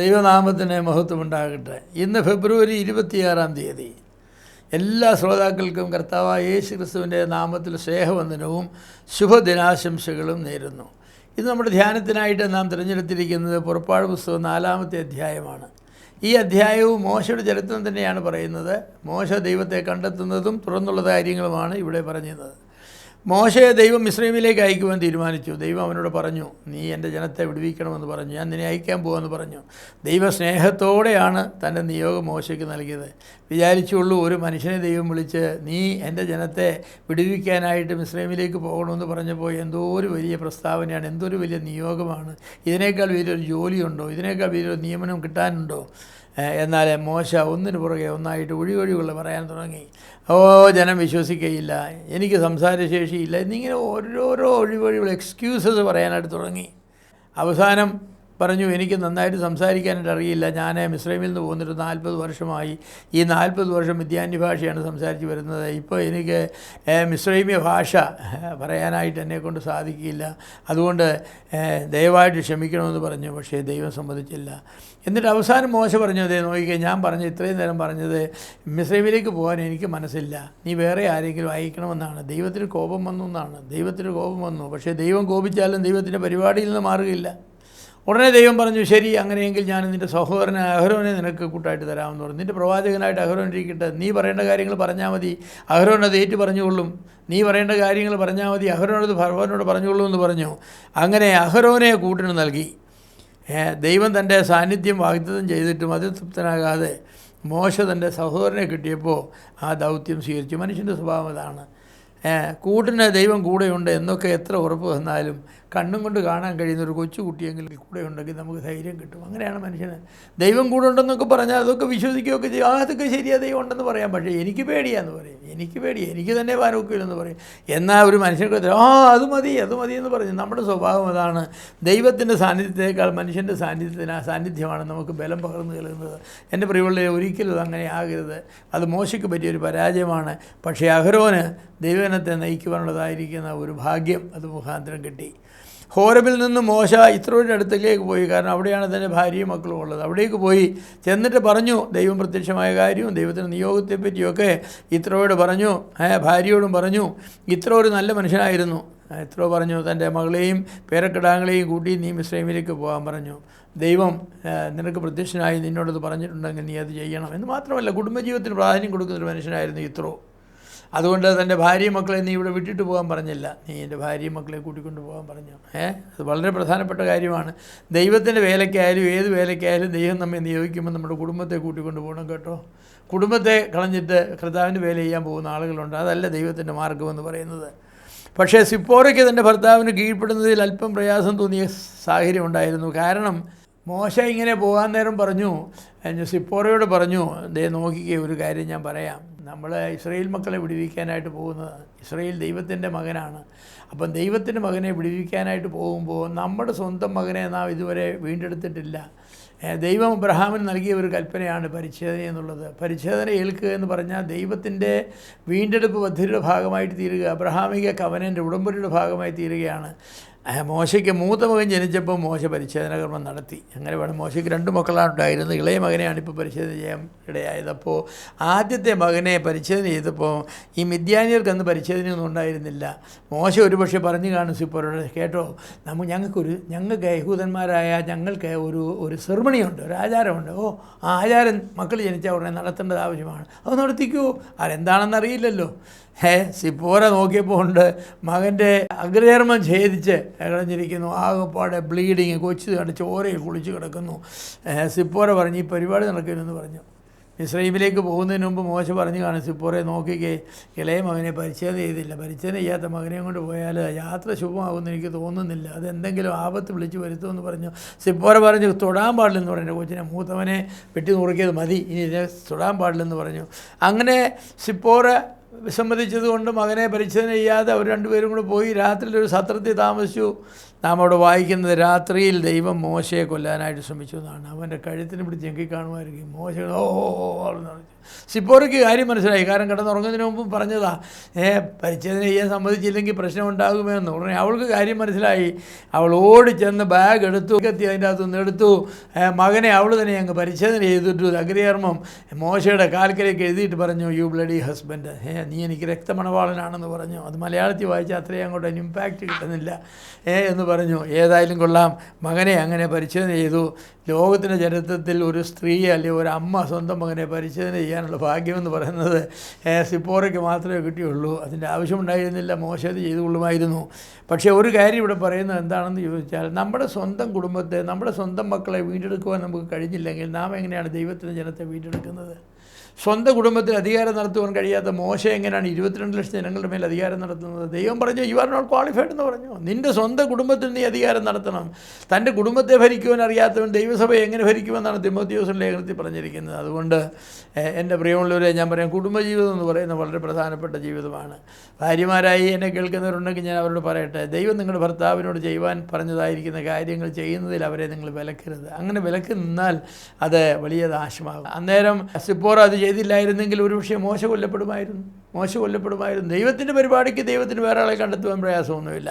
ദൈവനാമത്തിന് മഹത്വമുണ്ടാകട്ടെ. ഇന്ന് ഫെബ്രുവരി 26-ാം തീയതി. എല്ലാ ശ്രോതാക്കൾക്കും കർത്താവായ യേശു ക്രിസ്തുവിൻ്റെ നാമത്തിൽ സ്നേഹവന്ദനവും ശുഭദിനാശംസകളും നേരുന്നു. ഇത് നമ്മുടെ ധ്യാനത്തിനായിട്ട് നാം തിരഞ്ഞെടുത്തിരിക്കുന്നത് പുറപ്പാട് പുസ്തകം 4-ാമത്തെ അധ്യായമാണ്. ഈ അധ്യായവും മോശയുടെ ചരിത്രം തന്നെയാണ് പറയുന്നത്. മോശ ദൈവത്തെ കണ്ടെത്തുന്നതും തുറന്നുള്ള കാര്യങ്ങളുമാണ് ഇവിടെ പറഞ്ഞിരുന്നത്. മോശയെ ദൈവം മിസ്രൈമിലേക്ക് അയക്കുവാൻ തീരുമാനിച്ചു. ദൈവം അവനോട് പറഞ്ഞു, നീ എൻ്റെ ജനത്തെ വിടുവിക്കണമെന്ന് പറഞ്ഞു, ഞാൻ നിന്നെ അയക്കാൻ പോകുമെന്ന് പറഞ്ഞു. ദൈവ സ്നേഹത്തോടെയാണ് തൻ്റെ നിയോഗം മോശയ്ക്ക് നൽകിയത്. വിചാരിച്ചുള്ളൂ ഒരു മനുഷ്യനെ ദൈവം വിളിച്ച് നീ എൻ്റെ ജനത്തെ വിടുവിക്കാനായിട്ട് മിസ്രൈമിലേക്ക് പോകണമെന്ന് പറഞ്ഞപ്പോൾ എന്തോ ഒരു വലിയ പ്രസ്താവനയാണ്, എന്തൊരു വലിയ നിയോഗമാണ്. ഇതിനേക്കാൾ വലിയൊരു ജോലിയുണ്ടോ? ഇതിനേക്കാൾ വലിയൊരു നിയമനം കിട്ടാനുണ്ടോ? എന്നാൽ മോശ ഒന്നിനു പുറകെ ഒന്നായിട്ട് ഒഴികൊഴികൾ പറയാൻ തുടങ്ങി. ജനം വിശ്വസിക്കുകയില്ല, എനിക്ക് സംസാരശേഷിയില്ല എന്നിങ്ങനെ ഓരോരോ ഒഴിവൊഴികൾ എക്സ്ക്യൂസസ് പറയാനായിട്ട് തുടങ്ങി. അവസാനം പറഞ്ഞു, എനിക്ക് നന്നായിട്ട് സംസാരിക്കാനായിട്ട് അറിയില്ല, ഞാൻ മിസ്രൈമിൽ നിന്ന് പോന്നിട്ട് 40 വർഷമായി. ഈ 40 വർഷം മിദ്യാന്യ ഭാഷയാണ് സംസാരിച്ച് വരുന്നത്. ഇപ്പോൾ എനിക്ക് മിസ്രൈമ്യ ഭാഷ പറയാനായിട്ട് എന്നെക്കൊണ്ട് സാധിക്കില്ല, അതുകൊണ്ട് ദയവായിട്ട് ക്ഷമിക്കണമെന്ന് പറഞ്ഞു. പക്ഷേ ദൈവം സമ്മതിച്ചില്ല. എന്നിട്ട് അവസാനം മോശ പറഞ്ഞു, അതേ നോക്കിക്കേ, ഞാൻ പറഞ്ഞ ഇത്രയും നേരം പറഞ്ഞത് മിസ്രൈമിലേക്ക് പോകാൻ എനിക്ക് മനസ്സില്ല, നീ വേറെ ആരെങ്കിലും അയക്കണമെന്നാണ്. ദൈവത്തിന് കോപം വന്നു എന്നാണ്. ദൈവത്തിന് കോപം വന്നു. പക്ഷേ ദൈവം കോപിച്ചാലും ദൈവത്തിൻ്റെ പരിപാടിയിൽ നിന്ന് മാറുകയില്ല. ഉടനെ ദൈവം പറഞ്ഞു, ശരി, അങ്ങനെയെങ്കിൽ ഞാൻ നിൻ്റെ സഹോദരനെ അഹരോനെ നിനക്ക് കൂട്ടായിട്ട് തരാമെന്ന് പറഞ്ഞു. നിൻ്റെ പ്രവാചകനായിട്ട് അഹരോൻ ഇരിക്കട്ടെ, നീ പറയേണ്ട കാര്യങ്ങൾ പറഞ്ഞാൽ മതി, അഹരോൻ അത് ഏറ്റു പറഞ്ഞുകൊള്ളും. നീ പറയേണ്ട കാര്യങ്ങൾ പറഞ്ഞാൽ മതി, അഹരോനത് ഫറവോനോട് പറഞ്ഞുകൊള്ളൂ എന്ന് പറഞ്ഞു. അങ്ങനെ അഹരോനെ കൂട്ടിന് നൽകി. ദൈവം തൻ്റെ സാന്നിധ്യം വാഗ്ദത്തം ചെയ്തിട്ടും അതിൽ തൃപ്തനാകാതെ മോശ തൻ്റെ സഹോദരനെ കിട്ടിയപ്പോൾ ആ ദൗത്യം സ്വീകരിച്ചു. മനുഷ്യൻ്റെ സ്വഭാവം അതാണ്. കൂട്ടിന് ദൈവം കൂടെയുണ്ട് എന്നൊക്കെ എത്ര ഉറപ്പ് തന്നാലും കണ്ണും കൊണ്ട് കാണാൻ കഴിയുന്ന ഒരു കൊച്ചു കുട്ടിയെങ്കിലും കൂടെ ഉണ്ടെങ്കിൽ നമുക്ക് ധൈര്യം കിട്ടും. അങ്ങനെയാണ് മനുഷ്യന്. ദൈവം കൂടെ ഉണ്ടെന്നൊക്കെ പറഞ്ഞാൽ അതൊക്കെ വിശ്വസിക്കുകയൊക്കെ ചെയ്യും. അതൊക്കെ ശരിയാ, ദൈവം ഉണ്ടെന്ന് പറയാം. പക്ഷേ എനിക്ക് പേടിയാന്ന് പറയും, എനിക്ക് തന്നെ പാനൊക്കില്ലെന്ന് പറയും. എന്നാൽ ഒരു മനുഷ്യർക്ക് അത് മതി എന്ന് പറഞ്ഞു. നമ്മുടെ സ്വഭാവം അതാണ്. ദൈവത്തിൻ്റെ സാന്നിധ്യത്തേക്കാൾ മനുഷ്യൻ്റെ സാന്നിധ്യമാണ് നമുക്ക് ബലം പകർന്നു നൽകുന്നത്. എൻ്റെ പ്രിയമുള്ളവരെ, ഒരിക്കലും അത് അങ്ങനെ ആകരുത്. അത് മോശയ്ക്ക് പറ്റിയൊരു പരാജയമാണ്. പക്ഷേ അഹരോന് ദൈവജനത്തെ നയിക്കുവാനുള്ളതായിരിക്കുന്ന ഒരു ഭാഗ്യം അത് മുഖാന്തരം കിട്ടി. ഹോരബിൽ നിന്ന് മോശ യിത്രോയുടെ അടുത്തേക്ക് പോയി. കാരണം അവിടെയാണ് തൻ്റെ ഭാര്യയും മക്കളും ഉള്ളത്. അവിടേക്ക് പോയി ചെന്നിട്ട് പറഞ്ഞു ദൈവം പ്രത്യക്ഷമായ കാര്യവും ദൈവത്തിൻ്റെ നിയോഗത്തെ പറ്റിയൊക്കെ യിത്രോയോട് പറഞ്ഞു. ഭാര്യയോടും പറഞ്ഞു. യിത്രോ ഒരു നല്ല മനുഷ്യനായിരുന്നു. യിത്രോ പറഞ്ഞു, തൻ്റെ മകളെയും പേരക്കിടാങ്ങളെയും കൂട്ടി നീ മിസ്രൈമിലേക്ക് പോകാൻ പറഞ്ഞു. ദൈവം നിനക്ക് പ്രത്യക്ഷനായി നിന്നോടത് പറഞ്ഞിട്ടുണ്ടെങ്കിൽ നീ അത് ചെയ്യണം എന്ന് മാത്രമല്ല, കുടുംബജീവിതത്തിന് പ്രാധാന്യം കൊടുക്കുന്നൊരു മനുഷ്യനായിരുന്നു യിത്രോ. അതുകൊണ്ട് തൻ്റെ ഭാര്യയും മക്കളെ നീ ഇവിടെ വിട്ടിട്ട് പോകാൻ പറഞ്ഞില്ല, നീ എൻ്റെ ഭാര്യയും മക്കളെ കൂട്ടിക്കൊണ്ട് പോകാൻ പറഞ്ഞു. അത് വളരെ പ്രധാനപ്പെട്ട കാര്യമാണ്. ദൈവത്തിൻ്റെ വേലയ്ക്കായാലും ഏത് വേലയ്ക്കായാലും ദൈവം നമ്മെ നിയോഗിക്കുമ്പോൾ നമ്മുടെ കുടുംബത്തെ കൂട്ടിക്കൊണ്ട് പോകണം കേട്ടോ. കുടുംബത്തെ കളഞ്ഞിട്ട് കർത്താവിൻ്റെ വേല ചെയ്യാൻ പോകുന്ന ആളുകളുണ്ട്. അതല്ല ദൈവത്തിൻ്റെ മാർഗ്ഗമെന്ന് പറയുന്നത്. പക്ഷേ സിപ്പോറയ്ക്ക് തൻ്റെ ഭർത്താവിന് കീഴ്പ്പെടുന്നതിൽ അല്പം പ്രയാസം തോന്നിയ സാഹചര്യം ഉണ്ടായിരുന്നു. കാരണം മോശ ഇങ്ങനെ പോകാൻ നേരം പറഞ്ഞു, സിപ്പോറയോട് പറഞ്ഞു, ദേ നോക്കിക്കേ, ഒരു കാര്യം ഞാൻ പറയാം, നമ്മൾ ഇസ്രായേൽ മക്കളെ വിടുവിക്കാനായിട്ട് പോകുന്നത്, ഇസ്രായേൽ ദൈവത്തിൻ്റെ മകനാണ്. അപ്പം ദൈവത്തിൻ്റെ മകനെ വിടുവിക്കാനായിട്ട് പോകുമ്പോൾ നമ്മുടെ സ്വന്തം മകനെ നാം ഇതുവരെ വീണ്ടെടുത്തിട്ടില്ല. ദൈവം അബ്രഹാമിന് നൽകിയ ഒരു കൽപ്പനയാണ് പരിച്ഛേദന എന്നുള്ളത്. പരിച്ഛേദന ഏൽക്കുക എന്ന് പറഞ്ഞാൽ ദൈവത്തിൻ്റെ വീണ്ടെടുപ്പ് പദ്ധതിയുടെ ഭാഗമായിട്ട് തീരുക, അബ്രഹാമിക കവനൻ്റെ ഉടമ്പടിയുടെ ഭാഗമായി തീരുകയാണ്. മോശയ്ക്ക് മൂത്ത മകൻ ജനിച്ചപ്പോൾ മോശ പരിച്ഛേദന കർമ്മം നടത്തി. അങ്ങനെ വേണം. മോശയ്ക്ക് 2 മക്കളാണ് ഉണ്ടായിരുന്നത്. ഇളയ മകനെയാണ് ഇപ്പോൾ പരിച്ഛേദന ചെയ്യാൻ ഇടയായത്. അപ്പോൾ ആദ്യത്തെ മകനെ പരിച്ഛേദന ചെയ്തപ്പോൾ ഈ മിദ്യാന്യർക്ക് അന്ന് പരിച്ഛേദനയൊന്നും ഉണ്ടായിരുന്നില്ല. മോശ ഒരുപക്ഷെ പറഞ്ഞു കാണും സിപ്പോരോട്, കേട്ടോ, ഞങ്ങൾക്ക് യഹൂദന്മാരായ ഞങ്ങൾക്ക് ഒരു സെർമണിയുണ്ട്, ഒരു ആചാരമുണ്ട്. ആ ആചാരം മക്കൾ ജനിച്ച ഉടനെ നടത്തേണ്ടത് ആവശ്യമാണ്. അത് നടത്തിക്കുമോ? അതെന്താണെന്ന് അറിയില്ലല്ലോ. സിപ്പോര നോക്കിയപ്പോൾ ഉണ്ട് മകൻ്റെ അഗ്രചർമ്മം ഛേദിച്ച് കളഞ്ഞിരിക്കുന്നു. ആകെപ്പാടെ ബ്ലീഡിങ്, കൊച്ചു കണ്ട് ചോരയിൽ കുളിച്ച് കിടക്കുന്നു. സിപ്പോര പറഞ്ഞു, ഈ പരിപാടി നടക്കരുതെന്ന് പറഞ്ഞു. ഇസ്രായേലിലേക്ക് പോകുന്നതിന് മുമ്പ് മോശ പറഞ്ഞു കാണും, സിപ്പോറെ നോക്കിക്കേ, ഇളയ മകനെ പരിച്ഛേദന ചെയ്തില്ല, പരിച്ഛേദന ചെയ്യാത്ത മകനെയും കൊണ്ട് പോയാൽ യാത്ര ശുഭമാകുമെന്ന് എനിക്ക് തോന്നുന്നില്ല, അതെന്തെങ്കിലും ആപത്ത് വിളിച്ച് വരുത്തുമെന്ന് പറഞ്ഞു. സിപ്പോര പറഞ്ഞു, തൊടാൻ പാടില്ലെന്ന് പറഞ്ഞു. കൊച്ചിനെ മൂത്തവനെ വെട്ടി നുറുക്കിയത് മതി, ഇനി ഇതിനെ തൊടാൻ പാടില്ലെന്ന് പറഞ്ഞു. അങ്ങനെ സിപ്പോര വിസമ്മതിച്ചതുകൊണ്ട് മകനെ പരിച്ഛേദന ചെയ്യാതെ അവർ 2 പേരും കൂടെ പോയി രാത്രിയിൽ ഒരു സത്രത്തിൽ താമസിച്ചു. നാം അവിടെ വായിക്കുന്നത് രാത്രിയിൽ ദൈവം മോശയെ കൊല്ലാനായിട്ട് ശ്രമിച്ചു എന്നാണ്. അവൻ്റെ കഴുത്തിന് പിടിച്ച് ഞെക്കി കാണുമായിരിക്കും. മോശ ഓ എന്ന് പറഞ്ഞു. സിപ്പോറയ്ക്ക് കാര്യം മനസ്സിലായി. കാരണം കിടന്നുറങ്ങുന്നതിന് മുമ്പ് പറഞ്ഞതാ, പരിച്ഛേദന ചെയ്യാൻ സമ്മതിച്ചില്ലെങ്കിൽ പ്രശ്നം ഉണ്ടാകുമെന്ന്. ഉടനെ അവൾക്ക് കാര്യം മനസ്സിലായി. അവൾ ഓടി ചെന്ന് ബാഗ് എടുത്തു, കത്തി അതിൻ്റെ അകത്തുനിന്ന് എടുത്തു. മകനെ അവൾ തന്നെ അങ്ങ് പരിച്ഛേദന ചെയ്തിട്ടു. അഗ്രകർമ്മം മോശയുടെ കാൽക്കലേക്ക് എഴുതിയിട്ട് പറഞ്ഞു, യു ബ്ലഡി ഹസ്ബൻഡ്, നീ എനിക്ക് രക്തമണവാളനാണെന്ന് പറഞ്ഞു. അത് മലയാളത്തിൽ വായിച്ചാൽ അത്രയും അങ്ങോട്ട് ഇമ്പാക്റ്റ് കിട്ടുന്നില്ല എന്ന് പറഞ്ഞു. ഏതായാലും കൊള്ളാം, മകനെ അങ്ങനെ പരിച്ഛേദന ചെയ്തു. ലോകത്തിൻ്റെ ചരിത്രത്തിൽ ഒരു സ്ത്രീ അല്ലെങ്കിൽ ഒരു അമ്മ സ്വന്തം മകനെ പരിച്ഛേദന ചെയ്യാനുള്ള ഭാഗ്യമെന്ന് പറയുന്നത് സിപ്പോറയ്ക്ക് മാത്രമേ കിട്ടിയുള്ളൂ. അതിൻ്റെ ആവശ്യമുണ്ടായിരുന്നില്ല, മോശ അത് ചെയ്തുകൊള്ളുമായിരുന്നു. പക്ഷേ ഒരു കാര്യം ഇവിടെ പറയുന്നത് എന്താണെന്ന് ചോദിച്ചാൽ, നമ്മുടെ സ്വന്തം കുടുംബത്തെ, നമ്മുടെ സ്വന്തം മക്കളെ വീണ്ടെടുക്കുവാൻ നമുക്ക് കഴിഞ്ഞില്ലെങ്കിൽ നാം എങ്ങനെയാണ് ദൈവത്തിൻ്റെ ജനത്തെ വീണ്ടെടുക്കുന്നത്? സ്വന്തം കുടുംബത്തിൽ അധികാരം നടത്തുവാൻ കഴിയാത്ത മോശ എങ്ങനെയാണ് 22 ലക്ഷം ജനങ്ങളുടെ മേൽ അധികാരം നടത്തുന്നത്? ദൈവം പറഞ്ഞു, യു ആർ നോട്ട് ക്വാളിഫൈഡ് എന്ന് പറഞ്ഞു. നിൻ്റെ സ്വന്തം കുടുംബത്തിൽ നീ അധികാരം നടത്തണം. തൻ്റെ കുടുംബത്തെ ഭരിക്കുവാൻ അറിയാത്തവൻ ദൈവസഭയെ എങ്ങനെ ഭരിക്കുമെന്നാണ് തിമോത്തിയോസിൻ്റെ ലേഖനത്തിൽ പറഞ്ഞിരിക്കുന്നത്. അതുകൊണ്ട് എൻ്റെ പ്രിയമുള്ളവരെ ഞാൻ പറയാം, കുടുംബജീവിതം എന്ന് പറയുന്നത് വളരെ പ്രധാനപ്പെട്ട ജീവിതമാണ്. ഭാര്യമാരായി എന്നെ കേൾക്കുന്നവരുണ്ടെങ്കിൽ ഞാൻ അവരോട് പറയട്ടെ, ദൈവം നിങ്ങളുടെ ഭർത്താവിനോട് ചെയ്യുവാൻ പറഞ്ഞതായിരിക്കുന്ന കാര്യങ്ങൾ ചെയ്യുന്നതിൽ അവരെ നിങ്ങൾ വിലക്കരുത്. അങ്ങനെ വിലക്ക് നിന്നാൽ അത് വലിയ നാശമാകും. അന്നേരം സിപ്പോറ അത് ചെയ്തില്ലായിരുന്നെങ്കിൽ ഒരുപക്ഷെ മോശ കൊല്ലപ്പെടുമായിരുന്നു. ദൈവത്തിൻ്റെ പരിപാടിക്ക് ദൈവത്തിന് വേറെ ആളെ കണ്ടെത്തുവാൻ പ്രയാസമൊന്നുമില്ല.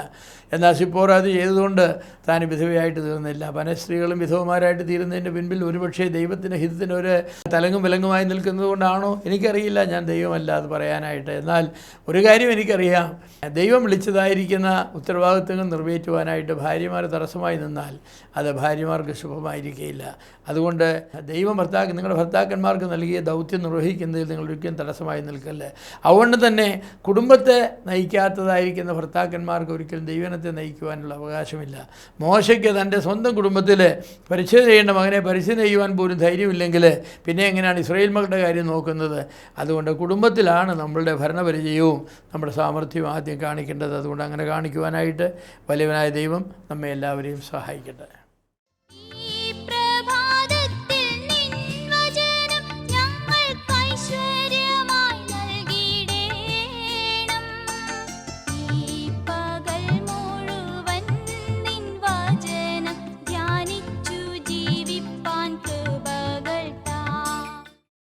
എന്നാൽ സിപ്പോറ അത് ചെയ്തുകൊണ്ട് താൻ വിധവയായിട്ട് തീർന്നില്ല. പല സ്ത്രീകളും വിധവമാരായിട്ട് തീരുന്നതിൻ്റെ പിൻപിൽ ഒരുപക്ഷെ ദൈവത്തിൻ്റെ ഹിതത്തിന് ഒരു തലങ്ങും വിലങ്ങുമായി നിൽക്കുന്നത് കൊണ്ടാണോ എനിക്കറിയില്ല, ഞാൻ ദൈവമല്ല അത് പറയാനായിട്ട്. എന്നാൽ ഒരു കാര്യം എനിക്കറിയാം, ദൈവം വിളിച്ചതായിരിക്കുന്ന ഉത്തരവാദിത്തങ്ങൾ നിറവേറ്റുവാനായിട്ട് ഭാര്യമാർ തടസ്സമായി നിന്നാൽ അത് ഭാര്യമാർക്ക് ശുഭമായിരിക്കുകയില്ല. അതുകൊണ്ട് ദൈവം നിങ്ങളുടെ ഭർത്താക്കന്മാർക്ക് നൽകിയ ദൗത്യം നിർവഹിക്കുന്നതിൽ നിങ്ങൾ ഒരിക്കലും തടസ്സമായി നിൽക്കല്ലേ. അതുകൊണ്ട് തന്നെ കുടുംബത്തെ നയിക്കാത്തതായിരിക്കുന്ന ഭർത്താക്കന്മാർക്ക് ഒരിക്കലും ദൈവനത്തെ നയിക്കുവാനുള്ള അവകാശമില്ല. മോശയ്ക്ക് തൻ്റെ സ്വന്തം കുടുംബത്തിൽ പരിച്ഛേദന ചെയ്യേണ്ട മകനെ പരിച്ഛേദന ചെയ്യുവാൻ പോലും ധൈര്യമില്ലെങ്കിൽ പിന്നെ എങ്ങനെയാണ് ഇസ്രായേൽ മക്കളുടെ കാര്യം നോക്കുന്നത്? അതുകൊണ്ട് കുടുംബത്തിലാണ് നമ്മളുടെ ഭരണപരിചയവും നമ്മുടെ സാമർഥ്യവും ആദ്യം കാണിക്കേണ്ടത്. അതുകൊണ്ട് അങ്ങനെ കാണിക്കുവാനായിട്ട് വലിയവനായ ദൈവം നമ്മെ എല്ലാവരെയും സഹായിക്കട്ടെ.